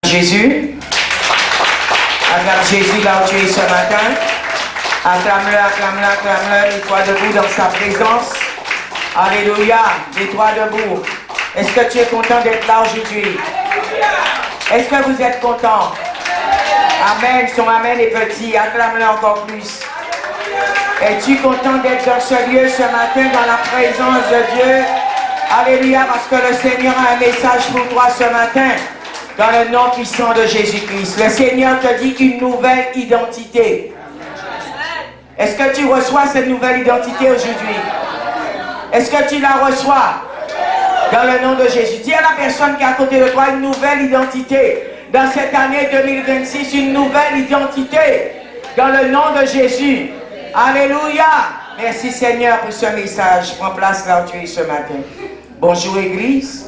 Jésus. Acclame Jésus là où tu es ce matin. Acclame-le, acclame-le, acclame-le. Mets-toi debout dans sa présence. Alléluia. Mets-toi debout. Est-ce que tu es content d'être là aujourd'hui? Est-ce que vous êtes content? Amen. Son amen est petit. Acclame-le encore plus. Es-tu content d'être dans ce lieu ce matin, dans la présence de Dieu? Alléluia, parce que le Seigneur a un message pour toi ce matin, dans le nom puissant de Jésus-Christ. Le Seigneur te dit une nouvelle identité. Est-ce que tu reçois cette nouvelle identité aujourd'hui? Est-ce que tu la reçois? Dans le nom de Jésus. Dis à la personne qui est à côté de toi une nouvelle identité. Dans cette année 2026, une nouvelle identité. Dans le nom de Jésus. Alléluia. Merci Seigneur pour ce message. Prends place là où tu es ce matin. Bonjour Église.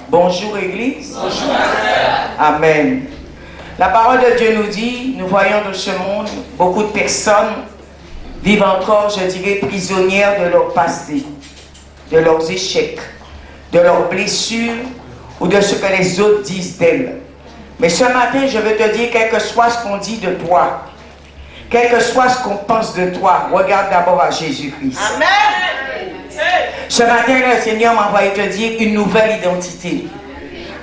Bonjour Église. Bonjour. Amen. La parole de Dieu nous dit, nous voyons dans ce monde, beaucoup de personnes vivent encore, je dirais, prisonnières de leur passé, de leurs échecs, de leurs blessures ou de ce que les autres disent d'elles. Mais ce matin, je veux te dire, quel que soit ce qu'on dit de toi, quel que soit ce qu'on pense de toi, regarde d'abord à Jésus-Christ. Amen. Ce matin, le Seigneur m'a envoyé te dire une nouvelle identité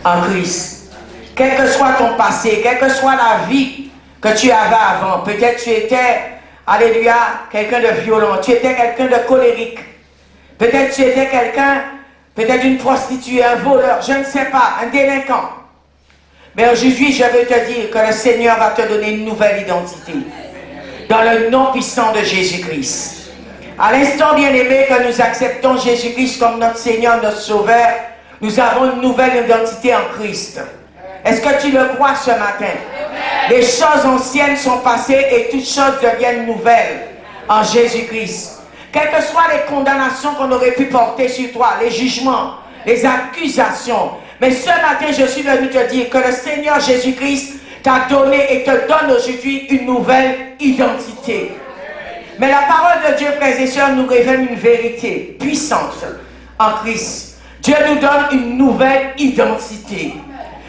en Christ. Quel que soit ton passé, quelle que soit la vie que tu avais avant, peut-être tu étais, alléluia, quelqu'un de violent, tu étais quelqu'un de colérique, peut-être tu étais quelqu'un, peut-être une prostituée, un voleur, je ne sais pas, un délinquant. Mais aujourd'hui, je veux te dire que le Seigneur va te donner une nouvelle identité. Dans le nom puissant de Jésus-Christ. À l'instant bien-aimé que nous acceptons Jésus-Christ comme notre Seigneur, notre Sauveur, nous avons une nouvelle identité en Christ. Est-ce que tu le crois ce matin? Les choses anciennes sont passées et toutes choses deviennent nouvelles en Jésus-Christ. Quelles que soient les condamnations qu'on aurait pu porter sur toi, les jugements, les accusations, mais ce matin je suis venu te dire que le Seigneur Jésus-Christ t'a donné et te donne aujourd'hui une nouvelle identité. Mais la parole de Dieu, frères et sœurs, nous révèle une vérité puissante en Christ. Dieu nous donne une nouvelle identité.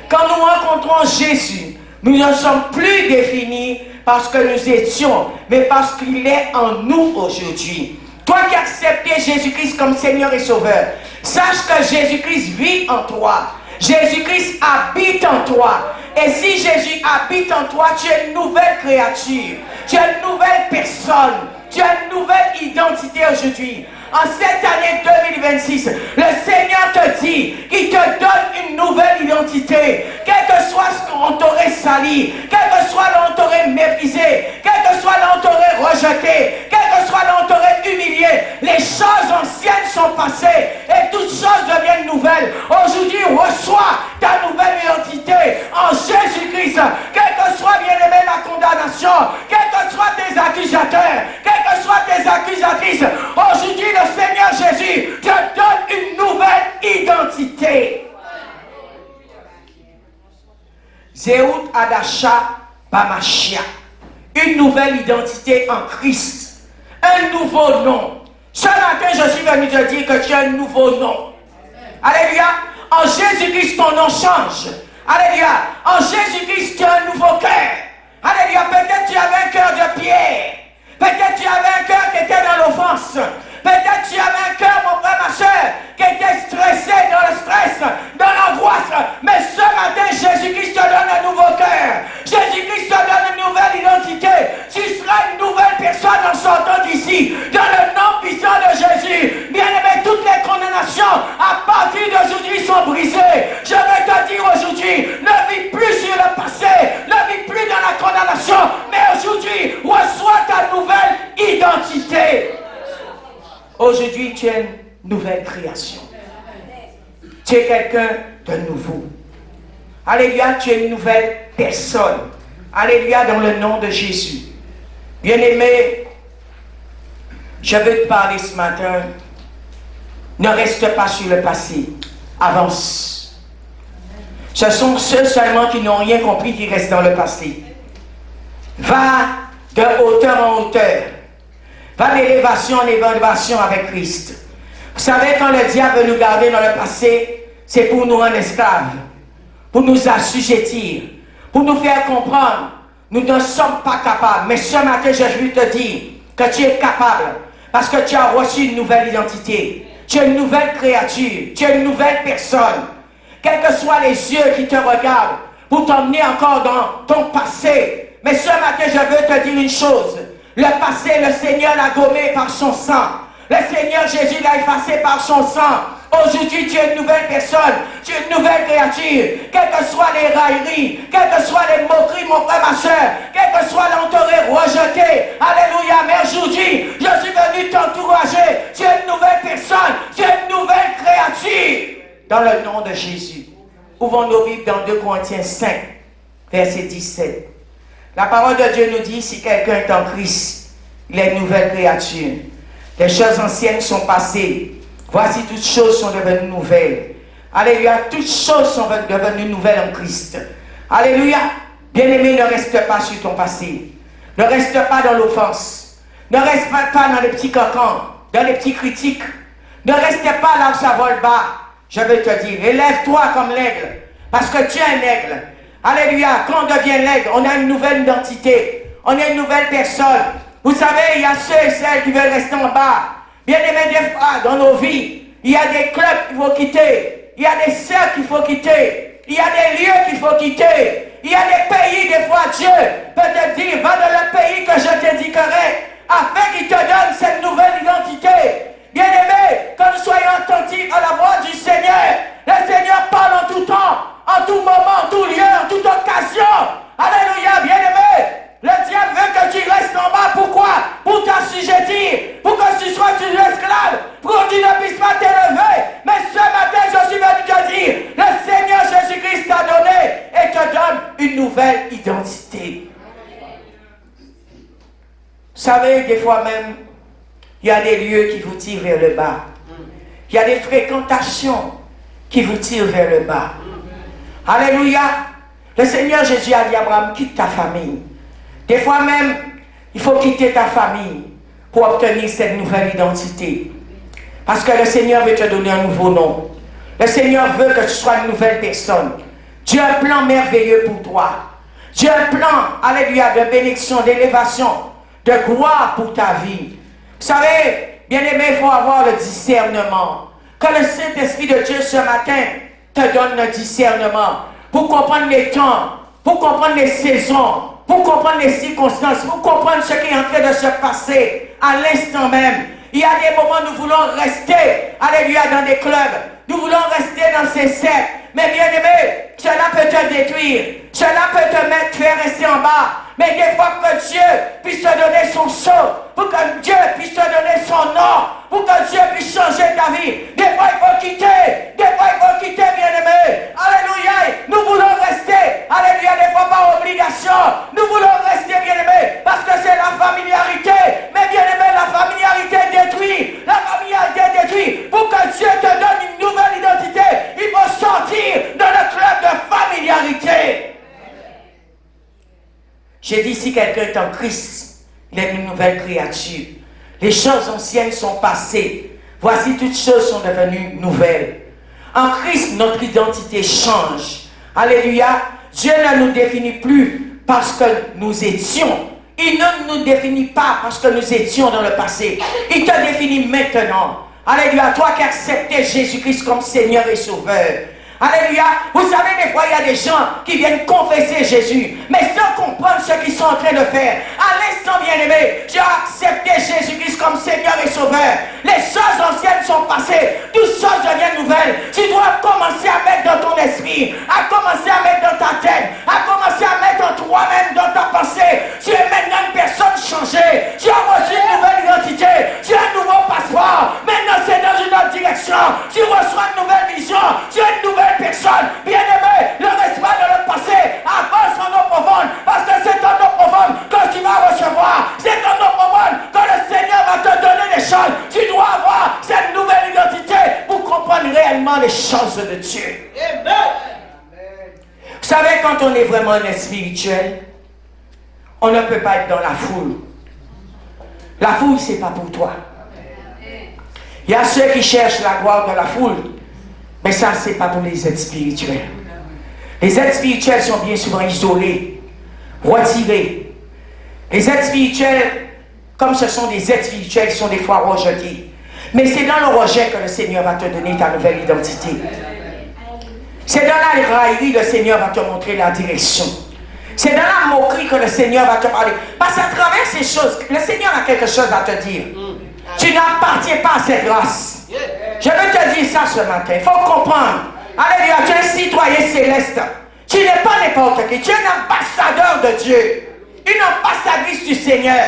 Quand nous rencontrons Jésus, nous ne sommes plus définis parce que nous étions, mais parce qu'il est en nous aujourd'hui. Toi qui as accepté Jésus-Christ comme Seigneur et Sauveur, sache que Jésus-Christ vit en toi. Jésus-Christ habite en toi. Et si Jésus habite en toi, tu es une nouvelle créature. Tu es une nouvelle personne. Tu as une nouvelle identité aujourd'hui. En cette année 2026, le Seigneur te dit qu'il te donne une nouvelle identité. Quel que soit ce qu'on t'aurait sali, quel que soit l'on t'aurait méprisé, quel que soit l'on t'aurait rejeté, quel que soit l'on t'aurait humilié, les choses anciennes sont passées et toutes choses deviennent nouvelles. Aujourd'hui, reçois ta nouvelle identité en Jésus-Christ. Quel que soit, bien-aimé, la condamnation, quels que soient tes accusateurs, quelles que soient tes accusatrices, aujourd'hui, le Seigneur Jésus te donne une nouvelle identité. Zéout Adasha Bamashia. Une nouvelle identité en Christ. Un nouveau nom. Ce matin, je suis venu te dire que tu as un nouveau nom. Alléluia. En Jésus-Christ, ton nom change. Alléluia. En Jésus-Christ, tu as un nouveau cœur. Alléluia. Peut-être tu avais un cœur de pierre. Peut-être tu avais un cœur qui était dans l'offense. Peut-être tu avais un cœur, mon frère, ma soeur, qui était stressé, dans le stress, dans l'angoisse. Mais ce matin, Jésus-Christ te donne un nouveau cœur. Jésus-Christ te donne une nouvelle identité. Tu seras une nouvelle personne en sortant d'ici. Dans le nom puissant de Jésus. Bien-aimé, toutes les condamnations à partir d'aujourd'hui sont brisées. Je veux te dire aujourd'hui, ne vis plus sur le passé. Ne vis plus dans la condamnation. Mais aujourd'hui, reçois ta nouvelle identité. Aujourd'hui, tu es une nouvelle création. Tu es quelqu'un de nouveau. Alléluia, tu es une nouvelle personne. Alléluia, dans le nom de Jésus. Bien-aimé, je veux te parler ce matin. Ne reste pas sur le passé. Avance. Ce sont ceux seulement qui n'ont rien compris qui restent dans le passé. Va de hauteur en hauteur. Va d'élévation en élévation avec Christ. Vous savez, quand le diable veut nous garder dans le passé, c'est pour nous rendre esclaves. pour nous assujettir, pour nous faire comprendre, nous ne sommes pas capables. Mais ce matin, je veux te dire que tu es capable parce que tu as reçu une nouvelle identité. Tu es une nouvelle créature, tu es une nouvelle personne. Quels que soient les yeux qui te regardent pour t'emmener encore dans ton passé. Mais ce matin, je veux te dire une chose. Le passé, le Seigneur l'a gommé par son sang. Le Seigneur Jésus l'a effacé par son sang. Aujourd'hui, tu es une nouvelle personne, tu es une nouvelle créature. Quelles que soient les railleries, quelles que soient les moqueries, mon frère, ma soeur, quel que soit l'entouré rejeté, alléluia, mais aujourd'hui, je suis venu t'encourager. Tu es une nouvelle personne, tu es une nouvelle créature. Dans le nom de Jésus. Ouvrons nos Bibles dans 2 Corinthiens 5, verset 17. La parole de Dieu nous dit, si quelqu'un est en Christ, il est une nouvelle créature. Les choses anciennes sont passées. Voici, toutes choses sont devenues nouvelles. Alléluia, toutes choses sont devenues nouvelles en Christ. Alléluia. Bien-aimé, ne reste pas sur ton passé. Ne reste pas dans l'offense. Ne reste pas dans les petits cocons, dans les petits critiques. Ne reste pas là où ça vole bas. Je veux te dire, élève-toi comme l'aigle. Parce que tu es un aigle. Alléluia, quand on devient l'aigle, on a une nouvelle identité. On est une nouvelle personne. Vous savez, il y a ceux et celles qui veulent rester en bas. Bien aimé, des fois, dans nos vies, il y a des clubs qu'il faut quitter. Il y a des cercles qu'il faut quitter. Il y a des lieux qu'il faut quitter. Il y a des pays, des fois, Dieu peut te dire, va dans le pays que je t'indiquerai, afin qu'il te donne cette nouvelle identité. Bien aimé, que nous soyons attentifs à la voix du Seigneur. Le Seigneur parle en tout temps, en tout moment, en tout lieu, en toute occasion. Alléluia, bien aimé. Le diable veut que tu restes en bas. Pourquoi? Pour t'assujettir, pour que tu sois une esclave, pour que tu ne puisses pas t'élever. Mais ce matin, je suis venu te dire, le Seigneur Jésus-Christ t'a donné et te donne une nouvelle identité. Vous savez, des fois même, il y a des lieux qui vous tirent vers le bas. Il y a des fréquentations qui vous tirent vers le bas. Alléluia. Le Seigneur Jésus a dit à Abraham, quitte ta famille. Des fois même, il faut quitter ta famille pour obtenir cette nouvelle identité. Parce que le Seigneur veut te donner un nouveau nom. Le Seigneur veut que tu sois une nouvelle personne. Dieu a un plan merveilleux pour toi. Dieu a un plan, alléluia, de bénédiction, d'élévation, de gloire pour ta vie. Vous savez, bien aimé, il faut avoir le discernement. Que le Saint-Esprit de Dieu ce matin te donne le discernement pour comprendre les temps, pour comprendre les saisons, pour comprendre les circonstances, pour comprendre ce qui est en train de se passer à l'instant même. Il y a des moments où nous voulons rester, alléluia, dans des clubs. Nous voulons rester dans ces cercles. Mais bien aimé, cela peut te détruire. Cela peut te faire rester en bas. Mais des fois que Dieu puisse te donner son sceau, pour que Dieu puisse te donner son nom, pour que Dieu puisse changer ta vie. Des fois il faut quitter. Des fois il faut quitter, bien aimé. Alléluia. Nous voulons rester. Alléluia, des fois par obligation. Nous voulons rester, bien aimé, parce que c'est la familiarité. Mais bien aimé, la familiarité détruit. La familiarité détruit. Pour que Dieu te donne une nouvelle identité, il faut sortir de le club de familiarité. J'ai dit, si quelqu'un est en Christ, il est une nouvelle créature. Les choses anciennes sont passées. Voici, toutes choses sont devenues nouvelles. En Christ, notre identité change. Alléluia. Dieu ne nous définit plus parce que nous étions. Il ne nous définit pas parce que nous étions dans le passé. Il te définit maintenant. Alléluia. Toi qui as accepté Jésus-Christ comme Seigneur et Sauveur. Alléluia. Vous savez, des fois, il y a des gens qui viennent confesser Jésus, mais sans comprendre ce qu'ils sont en train de faire. À l'instant, bien-aimé, j'ai accepté Jésus-Christ comme Seigneur et Sauveur. Les choses anciennes sont passées. Toutes choses deviennent nouvelles. Tu dois commencer à mettre dans ton esprit, à commencer à mettre dans ta tête, à commencer à mettre en toi-même, dans ta pensée. Tu es maintenant une personne changée. Tu as reçu une nouvelle identité. Tu as un nouveau passeport. Maintenant, c'est dans une autre direction. Tu reçois une nouvelle vision. Tu as une nouvelle personne. Bien-aimé, ne reste pas dans le passé. Avance en eau profonde, parce que c'est en eau profonde que tu vas recevoir. C'est en eau profonde que le Seigneur va te donner des choses. Tu dois avoir cette nouvelle identité pour comprendre réellement les choses de Dieu. Amen. Vous savez, quand on est vraiment un être spirituel, on ne peut pas être dans la foule. La foule, c'est pas pour toi. Il y a ceux qui cherchent la gloire de la foule. Mais ça, c'est pas pour les êtres spirituels. Les êtres spirituels sont bien souvent isolés, retirés. Les êtres spirituels, comme ce sont des êtres spirituels, sont des fois rejetés. Mais c'est dans le rejet que le Seigneur va te donner ta nouvelle identité. C'est dans la raillerie que le Seigneur va te montrer la direction. C'est dans la moquerie que le Seigneur va te parler. Parce qu'à travers ces choses, le Seigneur a quelque chose à te dire. Tu n'appartiens pas à cette race. Je veux te dire ça ce matin. Il faut comprendre. Alléluia, tu es un citoyen céleste. Tu n'es pas n'importe qui. Tu es un ambassadeur de Dieu. Une ambassadrice du Seigneur.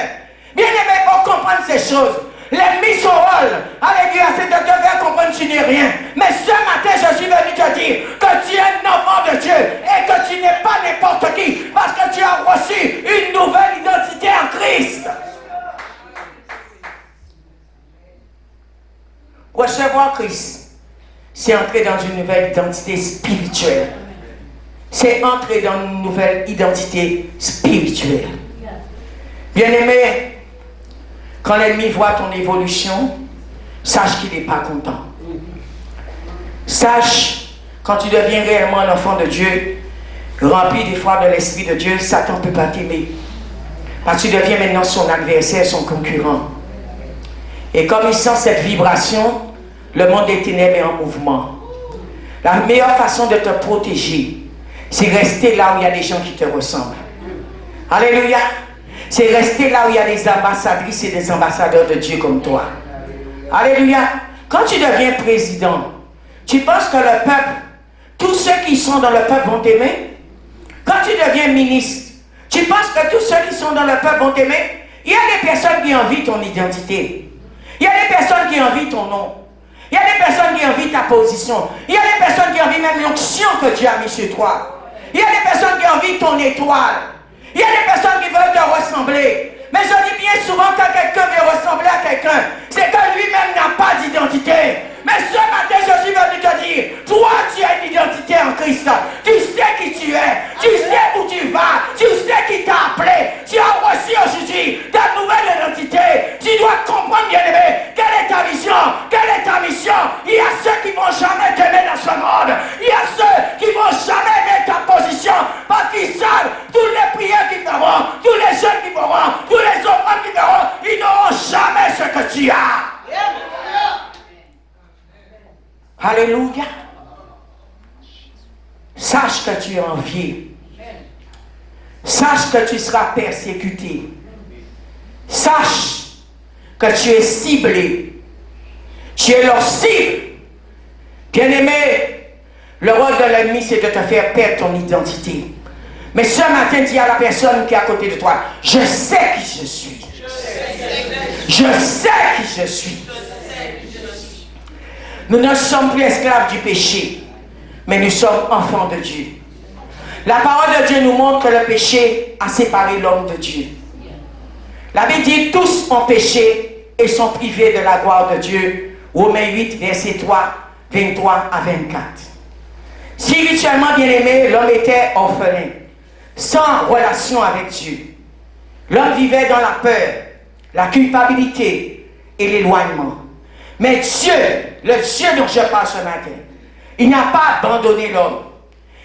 Bien aimé, il faut comprendre ces choses. L'ennemi, son rôle, alléluia, c'est de te faire comprendre que tu n'es rien. Mais ce matin, je suis venu te dire que tu es un enfant de Dieu et que tu n'es pas n'importe qui parce que tu as reçu une nouvelle identité en Christ. Recevoir Christ, c'est entrer dans une nouvelle identité spirituelle. C'est entrer dans une nouvelle identité spirituelle. Bien-aimé, quand l'ennemi voit ton évolution, sache qu'il n'est pas content. Sache, quand tu deviens réellement l'enfant de Dieu, rempli des fois de l'Esprit de Dieu, Satan ne peut pas t'aimer. Parce que tu deviens maintenant son adversaire, son concurrent. Et comme il sent cette vibration, le monde des ténèbres est en mouvement. La meilleure façon de te protéger, c'est rester là où il y a des gens qui te ressemblent. Alléluia. C'est rester là où il y a des ambassadrices et des ambassadeurs de Dieu comme toi. Alléluia. Quand tu deviens président, tu penses que le peuple, tous ceux qui sont dans le peuple vont t'aimer? Quand tu deviens ministre, tu penses que tous ceux qui sont dans le peuple vont t'aimer? Il y a des personnes qui envient ton identité. Il y a des personnes qui envient ton nom. Il y a des personnes qui envient ta position. Il y a des personnes qui envient même l'onction que Dieu a mis sur toi. Il y a des personnes qui envient ton étoile. Il y a des personnes qui veulent te ressembler. Mais je dis bien souvent, quand quelqu'un veut ressembler à quelqu'un, c'est que lui-même n'a pas d'identité. Mais ce matin, je suis venu te dire, toi, tu as une identité en Christ. Tu sais qui tu es. Tu sais où tu vas. Tu sais qui t'a appelé. Tu as reçu aujourd'hui ta nouvelle identité. Tu dois comprendre, bien-aimé, quelle est ta vision, quelle est ta mission. Il y a ceux qui ne vont jamais t'aimer dans ce monde. Il y a ceux qui ne vont jamais aimer ta position. Parce qu'ils savent, toutes les prières qu'ils feront, tous les jeunes qui feront, tous les offrandes qui feront, ils n'auront jamais ce que tu as. Alléluia. Sache que tu es envié. Sache que tu seras persécuté. Sache que tu es ciblé. Tu es leur cible. Bien-aimé, le rôle de l'ennemi, c'est de te faire perdre ton identité. Mais ce matin, dis à la personne qui est à côté de toi, je sais qui je suis. Je sais qui je suis. Nous ne sommes plus esclaves du péché, mais nous sommes enfants de Dieu. La parole de Dieu nous montre que le péché a séparé l'homme de Dieu. La Bible dit, tous ont péché et sont privés de la gloire de Dieu. Romains 8, verset 23 à 24. Spirituellement bien-aimé, l'homme était orphelin, sans relation avec Dieu. L'homme vivait dans la peur, la culpabilité et l'éloignement. Mais Dieu, le Dieu dont je parle ce matin, il n'a pas abandonné l'homme.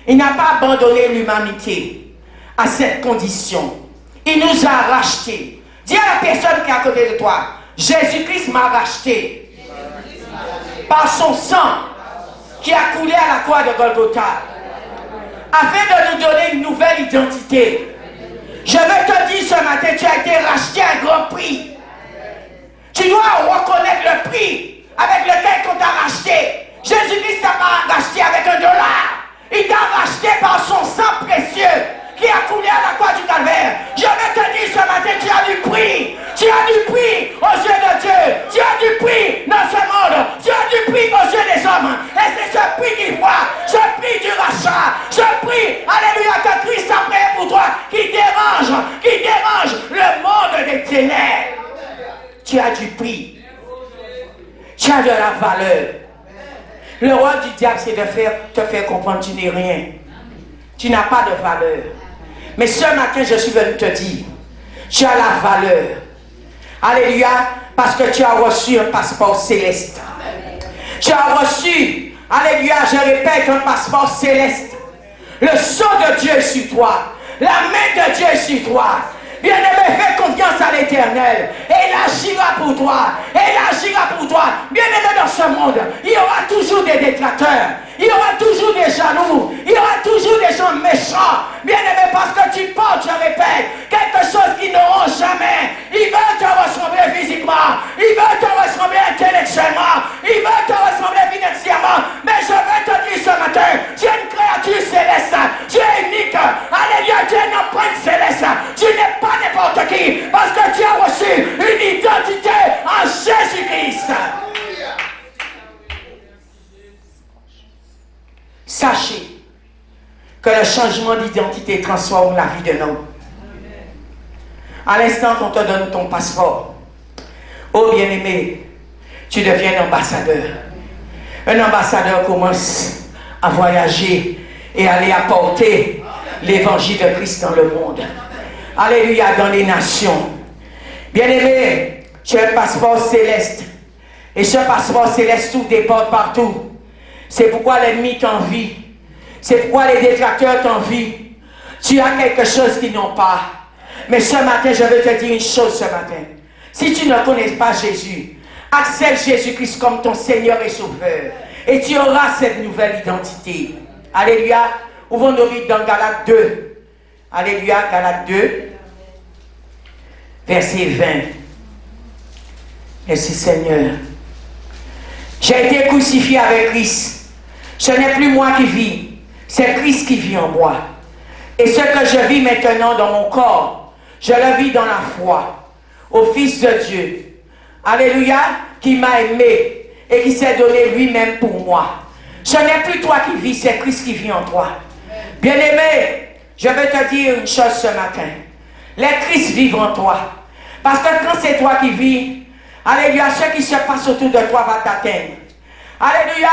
Il n'a pas abandonné l'humanité à cette condition. Il nous a rachetés. Dis à la personne qui est à côté de toi, Jésus-Christ m'a racheté par son sang qui a coulé à la croix de Golgotha, afin de nous donner une nouvelle identité. Je veux te dire ce matin, tu as été racheté à un grand prix. Tu dois reconnaître le prix avec lequel on t'a racheté. Jésus-Christ t'a pas racheté avec $1. Il t'a racheté par son sang précieux qui a coulé à la croix du calvaire. Je veux te dire ce matin, tu as du prix. Tu as du prix aux yeux de Dieu. Tu as du prix dans ce monde. Tu as du prix aux yeux des hommes. Et c'est ce prix qu'il voit. Ce prix du rachat. Ce prix, alléluia, que Christ a payé pour toi, qui dérange le monde des ténèbres. Tu as du prix. Tu as de la valeur. Le rôle du diable, c'est de te faire comprendre que tu n'es rien. Tu n'as pas de valeur. Mais ce matin, je suis venu te dire, tu as la valeur. Alléluia, parce que tu as reçu un passeport céleste. Tu as reçu, alléluia, je répète, un passeport céleste. Le sang de Dieu est sur toi. La main de Dieu est sur toi. Bien-aimé, fais confiance à l'Éternel. Et il agira pour toi. Et il agira pour toi. Bien-aimé, dans ce monde, il y aura toujours des détracteurs. Il y aura toujours des jaloux. Il y aura toujours des gens méchants. Bien-aimé, parce que tu portes, je répète, quelque chose qu'ils n'auront jamais. Ils veulent te ressembler physiquement. Ils veulent te ressembler intellectuellement. Ils veulent te ressembler financièrement. Mais je veux te dire ce matin, tu es une créature céleste. Tu es unique. Alléluia, tu es une empreinte céleste. Tu n'es pas n'importe qui. Parce que tu as reçu une identité en Jésus-Christ. Sachez que le changement d'identité transforme la vie de l'homme. À l'instant qu'on te donne ton passeport, oh bien-aimé, tu deviens un ambassadeur. Un ambassadeur commence à voyager et à aller apporter l'évangile de Christ dans le monde. Alléluia, dans les nations. Bien-aimé, tu as un passeport céleste. Et ce passeport céleste ouvre des portes partout. C'est pourquoi l'ennemi t'envie. C'est pourquoi les détracteurs t'envient. Tu as quelque chose qu'ils n'ont pas. Mais ce matin, je veux te dire une chose ce matin. Si tu ne connais pas Jésus, accepte Jésus-Christ comme ton Seigneur et Sauveur. Et tu auras cette nouvelle identité. Alléluia. Ouvrons nos Bibles dans Galates 2. Alléluia, Galates 2. Verset 20. Merci Seigneur. J'ai été crucifié avec Christ. Ce n'est plus moi qui vis, c'est Christ qui vit en moi. Et ce que je vis maintenant dans mon corps, je le vis dans la foi au Fils de Dieu. Alléluia, qui m'a aimé et qui s'est donné lui-même pour moi. Ce n'est plus toi qui vis, c'est Christ qui vit en toi. Bien-aimé, je veux te dire une chose ce matin. Les Christ vivent en toi. Parce que quand c'est toi qui vis, alléluia, ce qui se passe autour de toi va t'atteindre. Alléluia.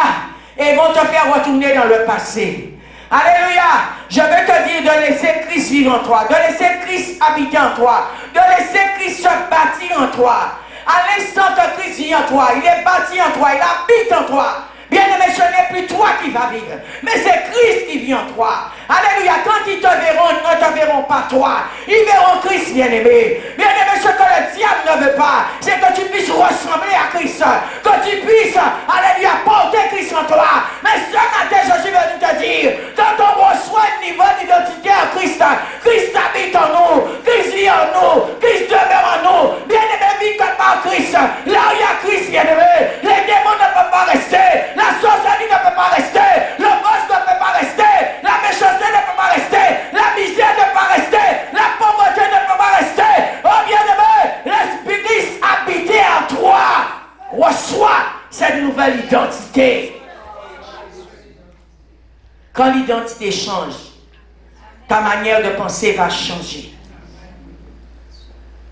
Et vont te faire retourner dans le passé. Alléluia. Je veux te dire de laisser Christ vivre en toi. De laisser Christ habiter en toi. De laisser Christ se bâtir en toi. À l'instant que Christ vit en toi, il est bâti en toi, il habite en toi. Bien-aimé, ce n'est plus toi qui vas vivre, mais c'est Christ qui vit en toi. Alléluia, quand ils te verront, ils ne te verront pas toi. Ils verront Christ, bien-aimé. Bien-aimé, ce que le diable ne veut pas, c'est que tu puisses ressembler à Christ. Que tu puisses, alléluia, porter Christ en toi. Mais ce matin, je suis venu te dire, quand on reçoit un niveau d'identité à Christ, Christ habite en nous, Christ vit en nous, Christ demeure en nous. Bien-aimé, vit comme par Christ. Là où il y a Christ, bien-aimé, les démons ne peuvent pas rester. La sorcellerie ne peut pas rester, le vice ne peut pas rester, la méchanceté ne peut pas rester, la misère ne peut pas rester, la pauvreté ne peut pas rester. Oh bien-aimé, l'Esprit Christ habité en toi. Reçois cette nouvelle identité. Quand l'identité change, ta manière de penser va changer.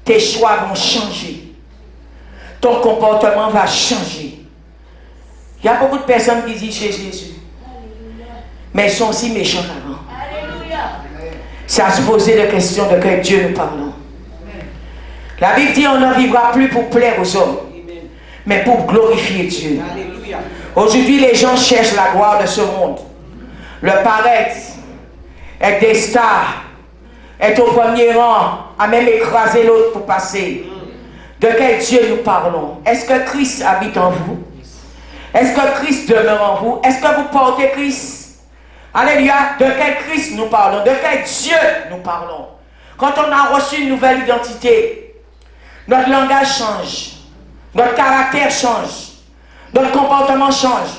Tes choix vont changer. Ton comportement va changer. Il y a beaucoup de personnes qui disent chez Jésus. Mais ils sont aussi méchants qu'avant. C'est à se poser la question de quel Dieu nous parlons. La Bible dit on ne vivra plus pour plaire aux hommes, mais pour glorifier Dieu. Aujourd'hui, les gens cherchent la gloire de ce monde. Le paraître, être des stars, être au premier rang, à même écraser l'autre pour passer. De quel Dieu nous parlons? Est-ce que Christ habite en vous? Est-ce que Christ demeure en vous? Est-ce que vous portez Christ? Alléluia. De quel Christ nous parlons? De quel Dieu nous parlons? Quand on a reçu une nouvelle identité, notre langage change. Notre caractère change. Notre comportement change.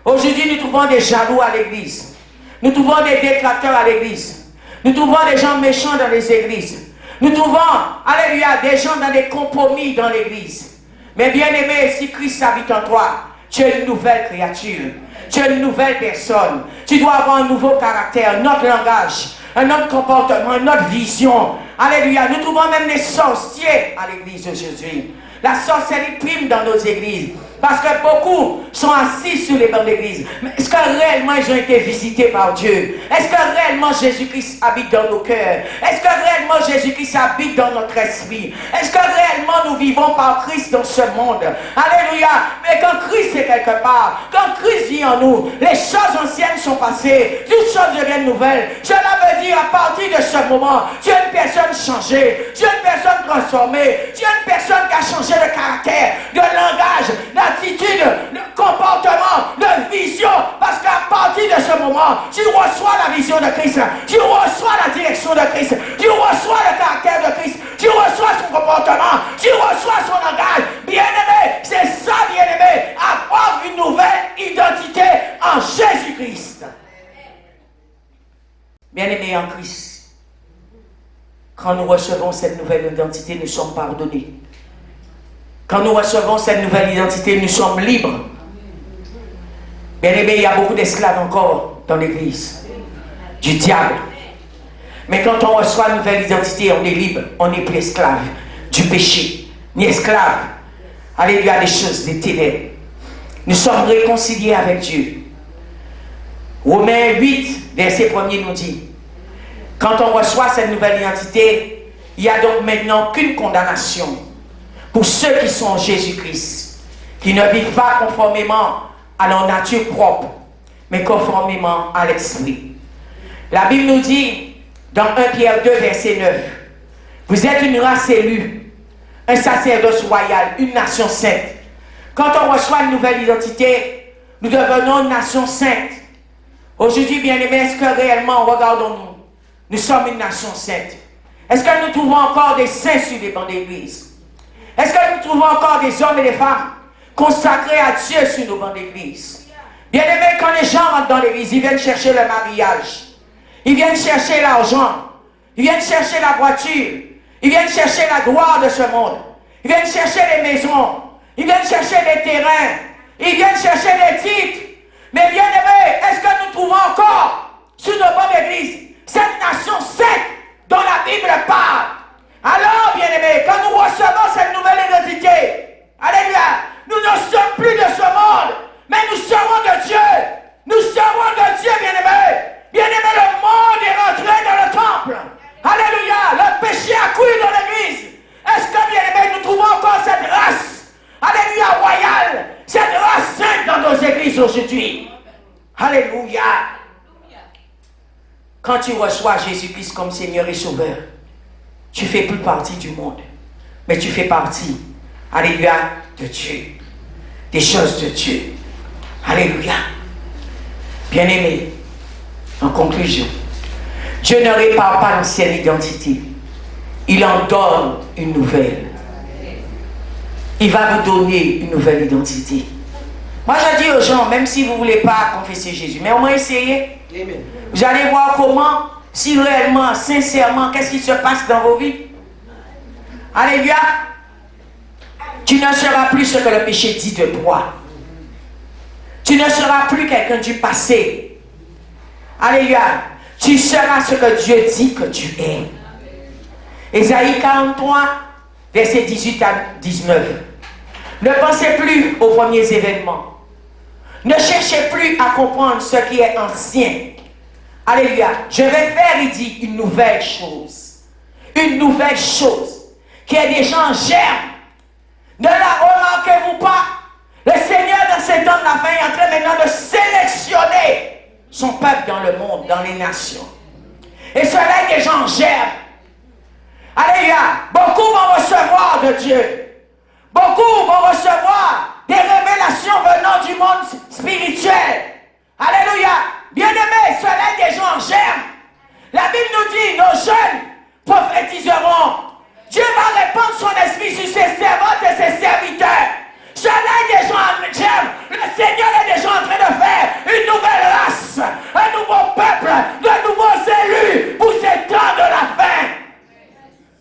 Aujourd'hui, nous trouvons des jaloux à l'église. Nous trouvons des détracteurs à l'église. Nous trouvons des gens méchants dans les églises. Nous trouvons, alléluia, des gens dans des compromis dans l'église. Mais bien aimé, si Christ habite en toi, tu es une nouvelle créature. Tu es une nouvelle personne. Tu dois avoir un nouveau caractère, un autre langage, un autre comportement, une autre vision. Alléluia. Nous trouvons même les sorciers à l'église aujourd'hui. La sorcellerie prime dans nos églises. Parce que beaucoup sont assis sur les bancs d'église. Mais est-ce que réellement ils ont été visités par Dieu? Est-ce que réellement Jésus-Christ habite dans nos cœurs? Est-ce que réellement Jésus-Christ habite dans notre esprit? Est-ce que réellement nous vivons par Christ dans ce monde? Alléluia. Mais quand Christ est quelque part, quand Christ vit en nous, les choses anciennes sont passées, toutes choses deviennent nouvelles. Cela veut dire à partir de ce moment, tu es une personne changée, tu es une personne transformée, tu es une personne qui a changé de caractère, de langage, d'attitude, de comportement, de vision. Parce qu'à partir de ce moment, tu reçois la vision de Christ, tu reçois la direction de Christ, tu reçois le caractère de Christ, tu reçois son comportement, tu reçois son langage. Bien-aimé, c'est ça, bien-aimé, avoir une nouvelle identité en Jésus-Christ. Bien-aimé en Christ, quand nous recevons cette nouvelle identité, nous sommes pardonnés. Quand nous recevons cette nouvelle identité, nous sommes libres. Bien-aimé, il y a beaucoup d'esclaves encore dans l'église, du diable. Mais quand on reçoit une nouvelle identité, on est libre, on n'est plus esclave du péché, ni esclave. Alléluia, des choses, des ténèbres. Nous sommes réconciliés avec Dieu. Romains 8, verset 1er nous dit, quand on reçoit cette nouvelle identité, il n'y a donc maintenant qu'une condamnation pour ceux qui sont en Jésus-Christ, qui ne vivent pas conformément à leur nature propre, mais conformément à l'esprit. La Bible nous dit, dans 1 Pierre 2, verset 9, vous êtes une race élue, un sacerdoce royal, une nation sainte. Quand on reçoit une nouvelle identité, nous devenons une nation sainte. Aujourd'hui, bien-aimés, est-ce que réellement, regardons-nous, nous sommes une nation sainte? Est-ce que nous trouvons encore des saints sur les bancs d'église? Est-ce que nous trouvons encore des hommes et des femmes consacrés à Dieu sur nos bancs d'église? Bien-aimés, quand les gens rentrent dans l'église, ils viennent chercher le mariage. Ils viennent chercher l'argent. Ils viennent chercher la voiture. Ils viennent chercher la gloire de ce monde. Ils viennent chercher les maisons. Ils viennent chercher les terrains. Ils viennent chercher les titres. Mais bien-aimés, est-ce que nous trouvons encore sur nos bancs d'église cette nation sainte dont la Bible parle? Alors, bien-aimés, quand nous recevons cette nouvelle identité, alléluia, nous ne sommes plus de ce monde, mais nous serons de Dieu. Nous serons de Dieu, bien-aimés. Bien-aimés, le monde est rentré dans le temple. Alléluia, le péché a couru dans l'église. Est-ce que, bien-aimés, nous trouvons encore cette race, alléluia, royale, cette race sainte dans nos églises aujourd'hui? Alléluia. Quand tu reçois Jésus-Christ comme Seigneur et Sauveur, tu ne fais plus partie du monde, mais tu fais partie, alléluia, de Dieu, des choses de Dieu. Alléluia. Bien-aimé, en conclusion, Dieu ne répare pas l'ancienne identité. Il en donne une nouvelle. Il va vous donner une nouvelle identité. Moi, je dis aux gens, même si vous ne voulez pas confesser Jésus, mais au moins essayez. Amen. Vous allez voir comment, si réellement, sincèrement, qu'est-ce qui se passe dans vos vies. Alléluia. Tu ne seras plus ce que le péché dit de toi. Tu ne seras plus quelqu'un du passé. Alléluia. Tu seras ce que Dieu dit que tu es. Ésaïe 43, verset 18 à 19. Ne pensez plus aux premiers événements. Ne cherchez plus à comprendre ce qui est ancien. Alléluia. Je vais faire, il dit, une nouvelle chose. Une nouvelle chose qui est déjà en germe. Ne la remarquez-vous pas? Le Seigneur, dans ces temps de la fin, est en train maintenant de sélectionner son peuple dans le monde, dans les nations. Et cela est déjà en germe. Alléluia. Beaucoup vont recevoir de Dieu. Beaucoup vont recevoir des révélations venant du monde spirituel. Alléluia. Bien-aimés, cela est déjà en germe. La Bible nous dit, nos jeunes prophétiseront. Dieu va répandre son esprit sur ses servantes et ses serviteurs. Cela est déjà en germe. Le Seigneur est déjà en train de faire une nouvelle race, un nouveau peuple, de nouveaux élus pour ces temps de la fin.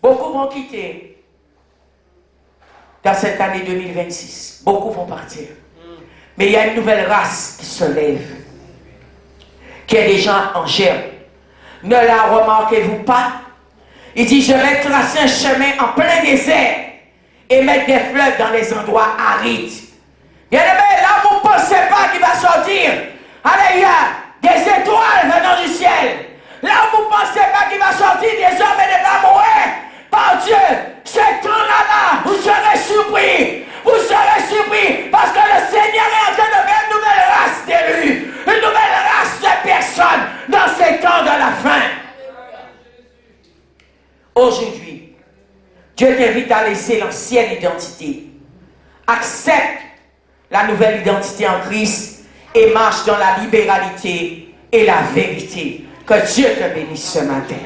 Beaucoup vont quitter dans cette année 2026. Beaucoup vont partir. Mais il y a une nouvelle race qui se lève, qui est déjà en germe. Ne la remarquez-vous pas? Il dit, je vais tracer un chemin en plein désert et mettre des fleuves dans les endroits arides. Bien aimé, là vous ne pensez pas qu'il va sortir. Alléluia, des étoiles venant du ciel. Là vous ne pensez pas qu'il va sortir des hommes et des femmes par Dieu. Ce temps-là, vous serez surpris. Vous serez surpris parce que le Seigneur est en train de faire une nouvelle race d'élus, une nouvelle race de personnes dans ces temps de la fin. Aujourd'hui, Dieu t'invite à laisser l'ancienne identité. Accepte la nouvelle identité en Christ et marche dans la libéralité et la vérité. Que Dieu te bénisse ce matin.